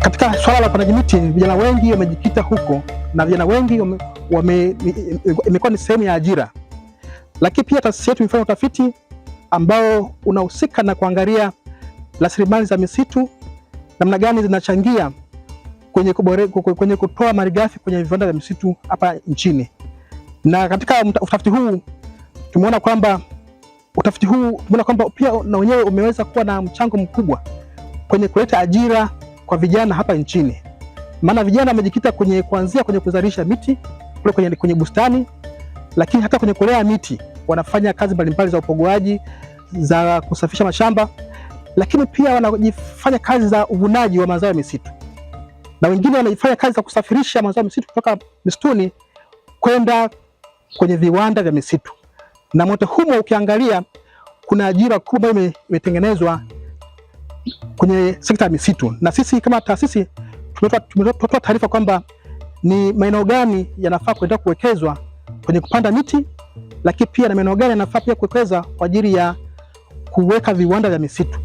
Katika swala la upandaji miti, vijana wengi wamejikita huko na vijana wengi imekuwa ni sehemu ya ajira. Lakini pia taasisi yetu imefanya utafiti ambao unahusika na kuangalia rasilimali za misitu namna gani zinachangia kwenye kutoa malighafi kwenye viwanda vya misitu hapa nchini. Na katika utafiti huu tumeona kwamba pia na wenyewe umeweza kuwa na mchango mkubwa kwenye kuleta ajira kwa vijana hapa nchini. Maana vijana wamejikita kuanzia kwenye kuzalisha miti kwenye bustani, lakini hata kwenye kulea miti wanafanya kazi mbalimbali za upogoaji, za kusafisha mashamba, lakini pia wanafanya kazi za uvunaji wa mazao ya misitu, na wengine wanafanya kazi za kusafirisha mazao ya misitu kutoka misituni kwenda kwenye viwanda vya misitu. Na mote humo ukiangalia kuna ajira kubwa imetengenezwa kwenye sekta ya misitu. Na sisi kama taasisi tumetoa taarifa kwamba ni maeneo gani yanafaa kuendelea kuwekezwa kwenye kupanda miti, lakini pia na maeneo gani yanafaa pia kuwekeza kwa ajili ya kuweka viwanda vya misitu.